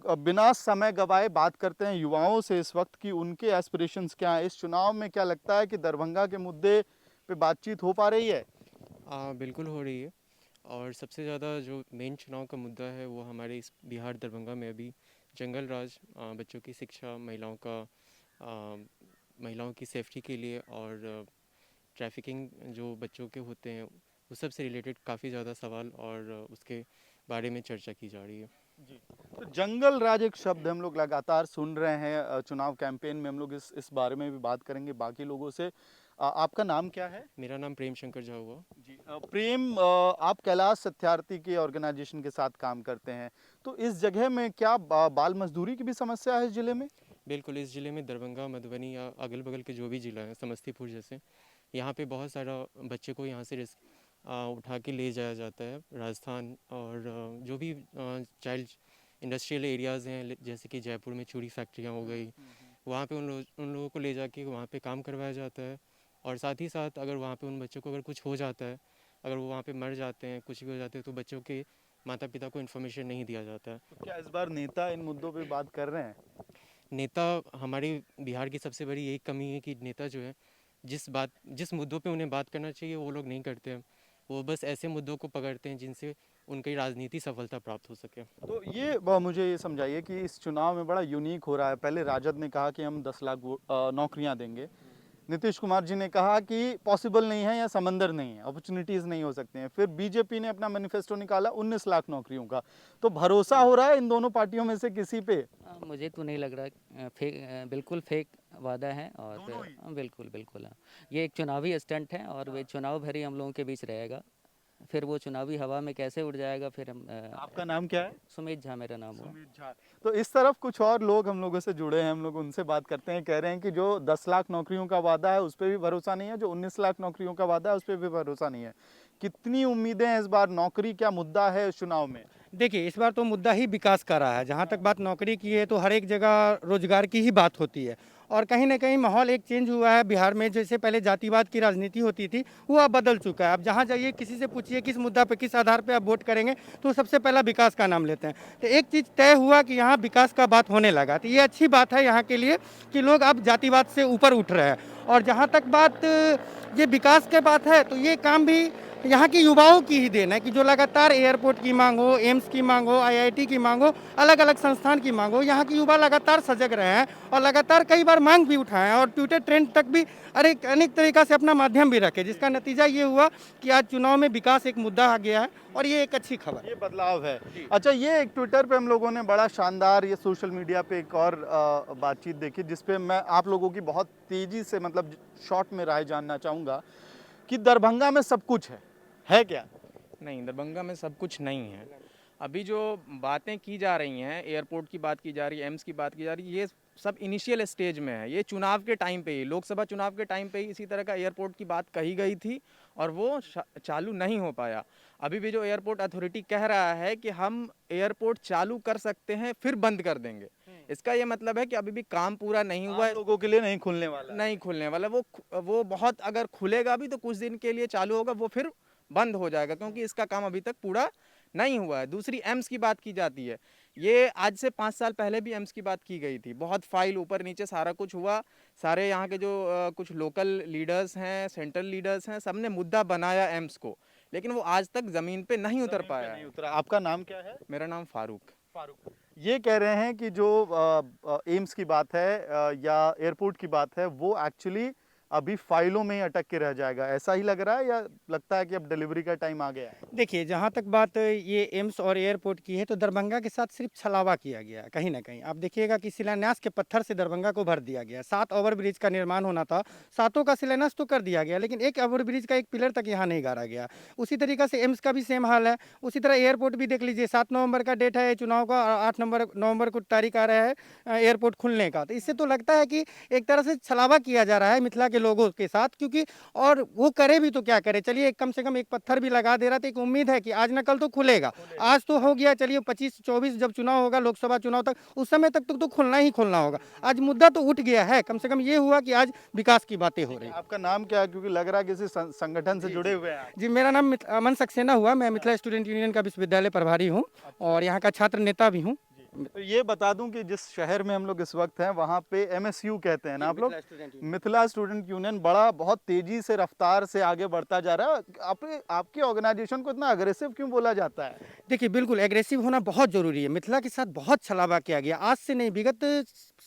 बिना समय गवाए बात करते हैं युवाओं से इस वक्त कि उनके एस्पिरेशंस क्या हैं। इस चुनाव में क्या लगता है कि दरभंगा के मुद्दे पे बातचीत हो पा रही है? बिल्कुल हो रही है। और सबसे ज़्यादा जो मेन चुनाव का मुद्दा है वो हमारे इस बिहार दरभंगा में अभी जंगल राज, बच्चों की शिक्षा, आ, महिलाओं की सेफ्टी के लिए और ट्रैफिकिंग जो बच्चों के होते हैं उस सब से रिलेटेड काफ़ी ज़्यादा सवाल और उसके बारे में चर्चा की जा रही है। जी। तो जंगल राज एक शब्द हम लोग लगातार सुन रहे हैं। चुनाव कैंपेन में हम लोग इस बारे में भी बात करेंगे बाकी लोगों से। आपका नाम क्या है? मेरा नाम प्रेम शंकर झा हुआ। जी। प्रेम, आप कैलाश सत्यार्थी के ऑर्गेनाइजेशन के साथ काम करते हैं। तो इस जगह में क्या बाल मजदूरी की भी समस्या है इस जिले में? बिल्कुल, इस ज़िले में दरभंगा, मधुबनी या अगल बगल के जो भी ज़िला हैं, समस्तीपुर जैसे, यहाँ पे बहुत सारा बच्चे को यहाँ से उठा के ले जाया जाता है राजस्थान। और जो भी चाइल्ड इंडस्ट्रियल एरियाज़ हैं, जैसे कि जयपुर में चूड़ी फैक्ट्रियाँ हो गई, वहाँ पे उन लोगों को ले जाके वहाँ पे काम करवाया जाता है। और साथ ही साथ अगर वहाँ पे उन बच्चों को अगर कुछ हो जाता है, अगर वो वहाँ पे मर जाते हैं, कुछ भी हो जाते हैं, तो बच्चों के माता पिता को इन्फॉर्मेशन नहीं दिया जाता है। तो क्या इस बार नेता इन मुद्दों पे बात कर रहे हैं? नेता, हमारे बिहार की सबसे बड़ी यही कमी है कि नेता जो है जिस मुद्दों पे उन्हें बात करना चाहिए वो लोग नहीं करते हैं। वो बस ऐसे मुद्दों को पकड़ते हैं जिनसे उनकी राजनीति सफलता प्राप्त हो सके। तो ये मुझे ये समझाइए कि इस चुनाव में बड़ा यूनिक हो रहा है। पहले राजद ने कहा कि हम 10 लाख नौकरियां देंगे। नीतीश कुमार जी ने कहा कि पॉसिबल नहीं है या समंदर नहीं है, अपॉर्चुनिटीज नहीं हो सकते हैं। फिर बीजेपी ने अपना मैनिफेस्टो निकाला 19 लाख नौकरियों का। तो भरोसा हो रहा है इन दोनों पार्टियों में से किसी पे? मुझे तो नहीं लग रहा। बिल्कुल फेक वादा है और दोनों ही। बिल्कुल बिल्कुल हाँ। ये एक चुनावी स्टंट है और वे चुनाव भर ही हम लोगों के बीच रहेगा। फिर वो चुनावी हवा में कैसे उड़ जाएगा फिर हम आपका नाम क्या है? सुमित झा मेरा नाम हुआ। सुमित झा। तो इस तरफ कुछ और लोग हम लोगों से जुड़े हैं, हम लोग उनसे बात करते हैं। कह रहे हैं कि जो 10 लाख नौकरियों का वादा है उस पर भी भरोसा नहीं है, जो 19 लाख नौकरियों का वादा है उस पर भी भरोसा नहीं है। कितनी उम्मीदें हैं इस बार? नौकरी क्या मुद्दा है इस चुनाव में? देखिए, इस बार तो मुद्दा ही विकास का रहा है। जहाँ तक बात नौकरी की है तो हर एक जगह रोजगार की ही बात होती है। और कहीं ना कहीं माहौल एक चेंज हुआ है बिहार में। जैसे पहले जातिवाद की राजनीति होती थी वो अब बदल चुका है। अब जहाँ जाइए किसी से पूछिए किस मुद्दा पे किस आधार पे आप वोट करेंगे तो सबसे पहला विकास का नाम लेते हैं। तो एक चीज़ तय हुआ कि यहाँ विकास का बात होने लगा। तो ये अच्छी बात है यहाँ के लिए कि लोग अब जातिवाद से ऊपर उठ रहे हैं। और जहाँ तक बात ये विकास के बात है तो ये काम भी यहाँ के युवाओं की ही देन है कि जो लगातार एयरपोर्ट की मांग हो, एम्स की मांग हो, आईआईटी की मांग हो, अलग अलग संस्थान की मांग हो, यहाँ के युवा लगातार सजग रहे हैं और लगातार कई बार मांग भी उठाए हैं और ट्विटर ट्रेंड तक भी अनेक तरीका से अपना माध्यम भी रखे, जिसका नतीजा ये हुआ कि आज चुनाव में विकास एक मुद्दा आ गया है और ये एक अच्छी खबर ये है। बदलाव है। अच्छा, ये एक ट्विटर पे हम लोगों ने बड़ा शानदार, ये सोशल मीडिया पे एक और बातचीत देखी जिसपे मैं आप लोगों की बहुत तेजी से मतलब शॉर्ट में राय जानना चाहूंगा कि दरभंगा में सब कुछ है क्या? नहीं, दरभंगा में सब कुछ नहीं है। अभी जो बातें की जा रही हैं, एयरपोर्ट की बात की जा रही है, एम्स की बात की जा रही है, ये सब इनिशियल स्टेज में है। ये चुनाव के टाइम पे ही, लोकसभा चुनाव के टाइम पे ही इसी तरह का एयरपोर्ट की बात कही गई थी और वो चालू नहीं हो पाया। अभी भी जो एयरपोर्ट अथॉरिटी कह रहा है कि हम एयरपोर्ट चालू कर सकते हैं फिर बंद कर देंगे, इसका ये मतलब है कि अभी भी काम पूरा नहीं हुआ है, लोगों के लिए नहीं खुलने वाला है। नहीं खुलने वाला। वो बहुत, अगर खुलेगा भी तो कुछ दिन के लिए चालू होगा, वो फिर बंद हो जाएगा क्योंकि इसका काम अभी तक पूरा नहीं हुआ है। दूसरी एम्स की बात की जाती है, ये आज से 5 साल पहले भी एम्स की बात की गई थी। बहुत फाइल ऊपर नीचे सारा कुछ हुआ। सारे यहाँ के जो कुछ लोकल लीडर्स हैं, सेंट्रल लीडर्स हैं, सबने मुद्दा बनाया एम्स को, लेकिन वो आज तक ज़मीन पे नहीं उतर जमीन पे पाया नहीं है। उतरा। आपका नाम क्या है? मेरा नाम फारूक। फारूक। ये कह रहे हैं कि जो एम्स की बात है या एयरपोर्ट की बात है वो एक्चुअली अभी फाइलों में ही अटक के रह जाएगा। ऐसा ही लग रहा है या लगता है कि अब डिलीवरी का टाइम आ गया है? देखिए, जहाँ तक बात ये एम्स और एयरपोर्ट की है तो दरभंगा के साथ सिर्फ छलावा किया गया है। कहीं ना कहीं आप देखिएगा कि शिलान्यास के पत्थर से दरभंगा को भर दिया गया। 7 ओवर ब्रिज का निर्माण होना था, सातों का शिलान्यास तो कर दिया गया लेकिन एक ओवर ब्रिज का एक पिलर तक यहाँ नहीं गाड़ा गया। उसी तरीका से एम्स का भी सेम हाल है। उसी तरह एयरपोर्ट भी देख लीजिए, 7 नवंबर का डेट है चुनाव का और 8 नवंबर को तारीख आ रहा है एयरपोर्ट खुलने का। तो इससे तो लगता है कि एक तरह से छलावा किया जा रहा है मिथिला के लोगों के साथ, क्योंकि और वो करे भी तो क्या करे। चलिए कम से कम एक पत्थर भी लगा दे रहा था, एक उम्मीद है कि आज न कल तो खुलेगा। आज तो हो गया, चलिए 25-24 जब चुनाव होगा लोकसभा चुनाव तक, उस समय तक तो खुलना ही खुलना होगा। आज मुद्दा तो उठ गया है, कम से कम ये हुआ कि आज विकास की बातें हो रही। आपका नाम क्या है? क्योंकि लग रहा है किसी संगठन से जुड़े हुए हैं आप। जी, मेरा नाम अमन सक्सेना हुआ। मैं मिथिला स्टूडेंट यूनियन का विश्वविद्यालय प्रभारी हूँ और यहाँ का छात्र नेता भी हूँ। तो ये बता दूं कि जिस शहर में हम लोग इस वक्त हैं वहाँ पे एमएसयू कहते हैं ना आप लोग, मिथिला स्टूडेंट यूनियन बड़ा बहुत तेजी से रफ्तार से आगे बढ़ता जा रहा है। आपकी ऑर्गेनाइजेशन को इतना अग्रेसिव क्यों बोला जाता है? देखिए बिल्कुल एग्रेसिव होना बहुत ज़रूरी है। मिथिला के साथ बहुत छलावा किया गया, आज से नहीं विगत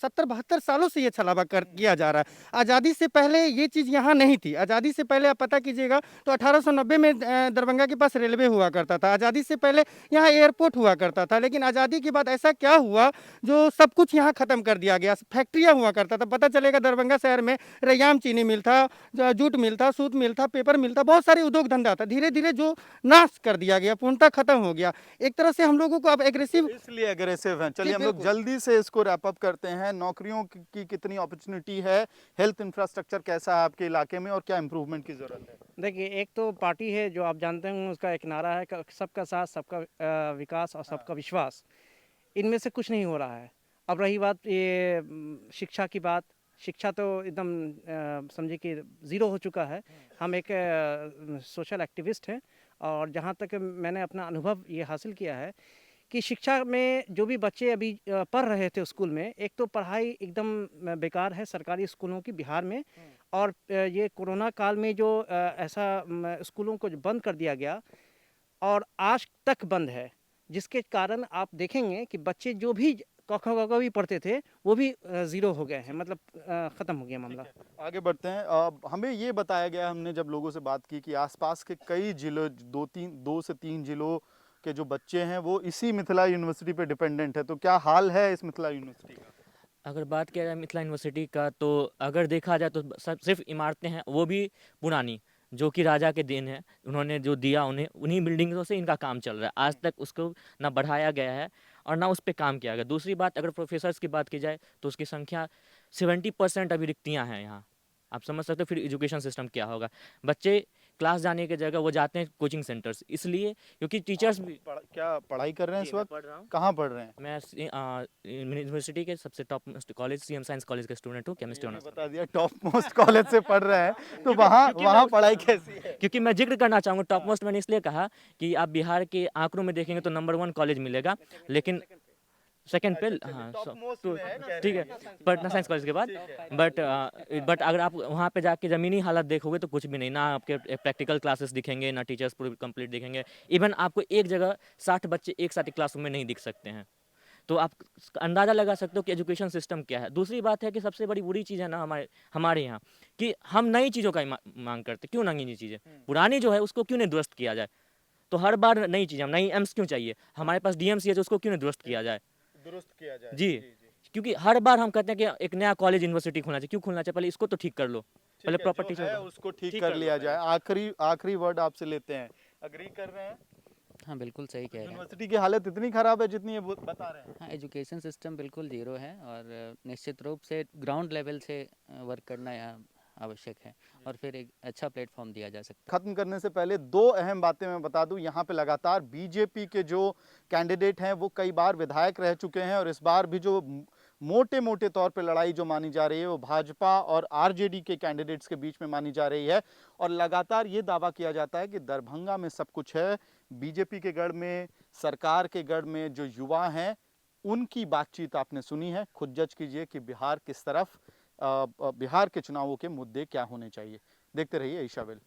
70-72 सालों से ये छलावा किया जा रहा है। आज़ादी से पहले ये चीज़ यहाँ नहीं थी। आज़ादी से पहले आप पता कीजिएगा तो 1890 में दरभंगा के पास रेलवे हुआ करता था। आज़ादी से पहले यहाँ एयरपोर्ट हुआ करता था, लेकिन आज़ादी के बाद ऐसा क्या हुआ जो सब कुछ यहाँ ख़त्म कर दिया गया। फैक्ट्रियाँ हुआ करता था, पता चलेगा दरभंगा शहर में रैयाम चीनी मिल था, जूट मिल था, सूत मिल था, पेपर मिल था, बहुत सारे उद्योग धंधा था। धीरे धीरे जो नाश कर दिया गया, पूर्णतः खत्म हो गया। एक तरह से हम लोगों को अब एग्रेसिव इसलिए एग्रेसिव हैं। चलिए जी, हम लोग बिल्कुल। जल्दी से इसको रैप अप करते हैं। नौकरियों की कितनी अपॉर्चुनिटी है, हेल्थ इंफ्रास्ट्रक्चर कैसा है आपके इलाके में और क्या इंप्रूवमेंट की जरूरत है? देखिए, एक तो पार्टी है जो आप जानते होंगे, उसका एक नारा है सबका साथ, सबका विकास और सबका विश्वास। इनमें से कुछ नहीं हो रहा है। अब रही बात ये शिक्षा की बात, शिक्षा तो एकदम समझिए कि ज़ीरो हो चुका है। हम एक सोशल एक्टिविस्ट हैं और जहाँ तक मैंने अपना अनुभव ये हासिल किया है कि शिक्षा में जो भी बच्चे अभी पढ़ रहे थे स्कूल में, एक तो पढ़ाई एकदम बेकार है सरकारी स्कूलों की बिहार में। और ये कोरोना काल में जो ऐसा स्कूलों को जो बंद कर दिया गया और आज तक बंद है, जिसके कारण आप देखेंगे कि बच्चे जो भी क ख ग घ भी पढ़ते थे वो भी ज़ीरो हो गए हैं, मतलब ख़त्म हो गया मामला। आगे बढ़ते हैं। हमें ये बताया गया, हमने जब लोगों से बात की कि आसपास के कई जिलों, 2 से 3 जिलों के जो बच्चे हैं वो इसी मिथिला यूनिवर्सिटी पे डिपेंडेंट है। तो क्या हाल है इस मिथिला यूनिवर्सिटी का? अगर बात किया जाए मिथिला यूनिवर्सिटी का, तो अगर देखा जाए तो सिर्फ इमारतें हैं, वो भी पुरानी, जो कि राजा के देन है। उन्होंने जो दिया उन्हें, उन्हीं बिल्डिंगों से इनका काम चल रहा है। आज तक उसको ना बढ़ाया गया है और ना उस पे काम किया गया। दूसरी बात, अगर प्रोफेसर्स की बात की जाए तो उसकी संख्या 70% अभी रिक्तियाँ हैं यहाँ। आप समझ सकते हो फिर एजुकेशन सिस्टम क्या होगा। बच्चे क्लास जाने की जगह वो जाते हैं कोचिंग सेंटर्स, इसलिए क्योंकि टीचर्स भी। क्या पढ़ाई कर रहे हैं जी, इस मैं वक्त? पढ़ रहा हूँ। कहाँ पढ़ रहे हैं? मैं यूनिवर्सिटी के सबसे top most college CM science college का स्टूडेंट हूँ, केमिस्ट्री ये ऑनर्स। बता दिया टॉप मोस्ट कॉलेज से पढ़ रहे हैं। तो वहाँ पढ़ाई कैसी है? क्योंकि मैं जिक्र करना चाहूँगा, टॉप मोस्ट मैंने इसलिए कहा कि आप बिहार के आंकड़ों में देखेंगे तो नंबर 1 कॉलेज मिलेगा, लेकिन सेकंड पे हाँ तो ठीक है, पटना साइंस कॉलेज के बाद। बट अगर आप वहाँ पे जाके ज़मीनी हालत देखोगे तो कुछ भी नहीं, ना आपके प्रैक्टिकल क्लासेस दिखेंगे, ना टीचर्स पूरे कंप्लीट दिखेंगे। इवन आपको एक जगह 60 बच्चे एक साथ क्लासरूम में नहीं दिख सकते हैं। तो आप अंदाज़ा लगा सकते हो कि एजुकेशन सिस्टम क्या है। दूसरी बात है कि सबसे बड़ी बुरी चीज़ है ना हमारे यहाँ, कि हम नई चीज़ों का मांग करते। क्यों नई चीज़ें? पुरानी जो है उसको क्यों नहीं दुरुस्त किया जाए? तो हर बार नई चीज़ें, हम नई एम्स क्यों चाहिए? हमारे पास डीएमसी है, तो उसको क्यों नहीं दुरुस्त किया जाए? दुरुस्त किया जाए। जी, क्योंकि हर बार हम कहते हैं कि एक नया कॉलेज यूनिवर्सिटी खोलना चाहिए। क्यों खोलना चाहिए? पहले इसको तो ठीक कर लो, पहले ठीक है, प्रॉपर्टी जो है से उसको ठीक ठीक कर कर लो लिया पहले। जाए। आखिरी वर्ड आपसे लेते हैं। अग्री कर रहे हैं? हाँ, बिल्कुल सही कह रहे हैं। यूनिवर्सिटी की हालत इतनी खराब है जितनी ये बता रहे हैं? हाँ, एजुकेशन सिस्टम बिल्कुल ज़ीरो है और निश्चित रूप से ग्राउंड लेवल से वर्क करना यहाँ आवश्यक है और फिर एक अच्छा प्लेटफॉर्म दिया जा सकता है। खत्म करने से पहले 2 अहम बातें मैं बता दूं। यहाँ पे लगातार बीजेपी के जो कैंडिडेट हैं वो कई बार विधायक रह चुके हैं और इस बार भी जो मोटे मोटे तौर पे लड़ाई जो मानी जा रही है वो भाजपा और आरजेडी के कैंडिडेट्स के बीच में मानी जा रही है। और लगातार ये दावा किया जाता है कि दरभंगा में सब कुछ है, बीजेपी के गढ़ में, सरकार के गढ़ में जो युवा हैं उनकी बातचीत आपने सुनी है। खुद जज कीजिए कि बिहार किस तरफ, बिहार के चुनावों के मुद्दे क्या होने चाहिए। देखते रहिए ईशाविल।